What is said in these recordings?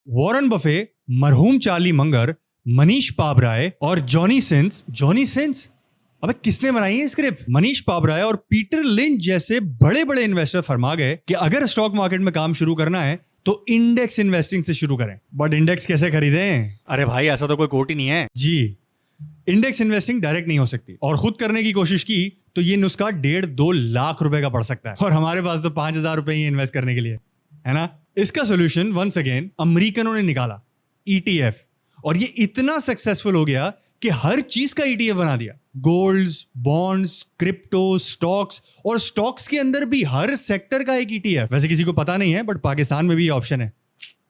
Warren Buffett, मरहूम Charlie Munger, Manish Pabrai और Johnny Sins. अबे किसने बनाई है स्क्रिप्ट? मनीष पाबराय और पीटर लिंच जैसे बड़े बड़े इन्वेस्टर फरमा गए कि अगर स्टॉक मार्केट में काम शुरू करना है तो इंडेक्स इन्वेस्टिंग से शुरू करें। बट इंडेक्स कैसे खरीदें? अरे भाई ऐसा तो कोई कोर्ट ही नहीं है जी। इंडेक्स इन्वेस्टिंग डायरेक्ट नहीं हो सकती, और खुद करने की कोशिश की तो ये नुस्खा 1.5-2 लाख रुपए का पड़ सकता है, और हमारे पास तो 5,000 रुपए ही इन्वेस्ट करने के लिए है ना। इसका सोल्यूशन वंस अगेन अमेरिकनों ने निकाला, ETF। और ये इतना सक्सेसफुल हो गया कि हर चीज का ETF बना दिया। गोल्ड्स, बॉन्ड्स, क्रिप्टो, स्टॉक्स, और स्टॉक्स के अंदर भी हर सेक्टर का एक ETF। वैसे किसी को पता नहीं है, बट पाकिस्तान में भी ये ऑप्शन है,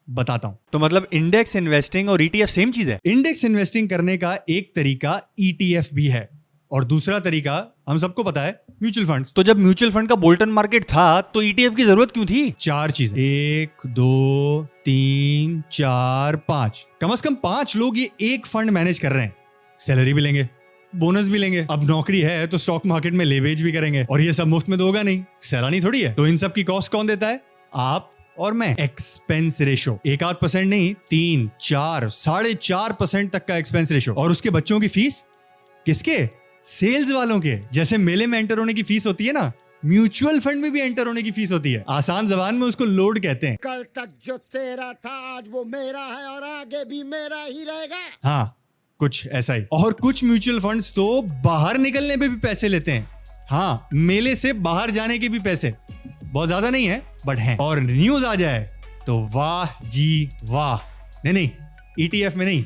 बताता हूं। तो मतलब इंडेक्स इन्वेस्टिंग और ETF सेम चीज है। इंडेक्स इन्वेस्टिंग करने का एक तरीका ETF भी है, और दूसरा तरीका हम सबको पता है, म्यूचुअल फंड्स। तो जब म्यूचुअल फंड का बोल्टन मार्केट था तो ETF की जरूरत क्यों थी? 4 चीजें, 1 2 3 4 5, कम से कम 5 लोग ये एक फंड मैनेज कर रहे हैं। सैलरी भी लेंगे, बोनस भी लेंगे। अब नौकरी है तो स्टॉक मार्केट में लेवेज भी करेंगे, और ये सब मुफ्त में तो होगा नहीं, सैलानी थोड़ी है। तो इन सब की कॉस्ट कौन देता है? आप और मैं। एक्सपेंस रेशो 1-8% नहीं, 3, 4, 4.5% तक का एक्सपेंस रेशो। और उसके बच्चों की फीस किसके? सेल्स वालों के। जैसे मेले में एंटर होने की फीस होती है ना, म्यूचुअल फंड में भी एंटर होने की फीस होती है। आसान जबान में उसको लोड कहते हैं। कल तक जो तेरा था आज वो मेरा है और आगे भी मेरा ही रहेगा। हाँ, कुछ ऐसा ही। और कुछ म्यूचुअल फंड्स तो बाहर निकलने पे भी पैसे लेते हैं। हाँ, मेले से बाहर जाने के भी पैसे, बहुत ज्यादा नहीं है बट हैं। और न्यूज आ जाए तो वाह जी वाह। नहीं, ETF में नहीं,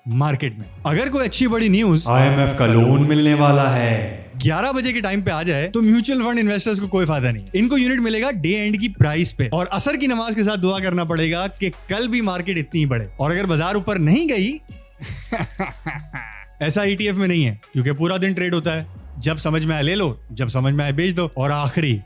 मार्केट में। अगर कोई अच्छी बड़ी न्यूज, IMF का लोन मिलने वाला है, 11 बजे के टाइम पे आ जाए तो म्यूचुअल फंड इन्वेस्टर्स को कोई फायदा नहीं। इनको यूनिट मिलेगा डे एंड की प्राइस पे, और असर की नमाज के साथ दुआ करना पड़ेगा कि कल भी मार्केट इतनी ही बढ़े। और अगर बाजार ऊपर नहीं गई ऐसा ETF में नहीं है, क्योंकि पूरा दिन ट्रेड होता है। जब समझ में आए ले लो, जब समझ में आए बेच दो। और आखिरी,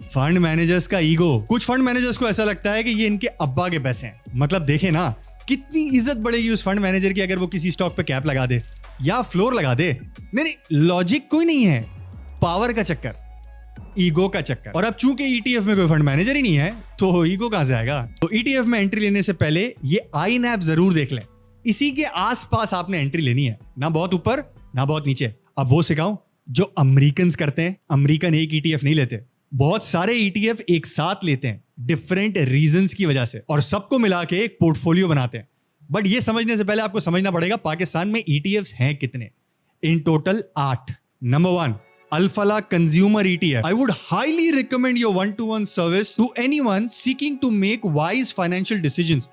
फंड मैनेजर्स का ईगो। कुछ फंड मैनेजर्स को ऐसा लगता है कि ये इनके अब्बा के पैसे हैं। मतलब देखे ना, कितनी इज्जत बढ़ेगी उस फंड मैनेजर की अगर वो किसी स्टॉक पे कैप लगा दे या फ्लोर लगा दे। नहीं, लॉजिक कोई नहीं है, पावर का चक्कर, ईगो का चक्कर। और अब चूंकि ETF में कोई फंड मैनेजर ही नहीं है तो ईगो कहां से आएगा? तो ETF में एंट्री लेने से पहले ये INAV जरूर देख लें। इसी के आसपास आपने एंट्री लेनी है, ना बहुत ऊपर ना बहुत नीचे। अब वो सिखाऊं जो अमेरिकन करते हैं। अमेरिकन एक ETF नहीं लेते, बहुत सारे ETF एक साथ लेते हैं डिफरेंट रीजंस की वजह से, और सबको मिला के एक पोर्टफोलियो बनाते हैं। बट ये समझने से पहले आपको समझना पड़ेगा पाकिस्तान में ETFs हैं कितने। In total 8। Number 1, Alfala Consumer ETF. I would highly recommend your one-to-one service to anyone seeking to make wise financial decisions.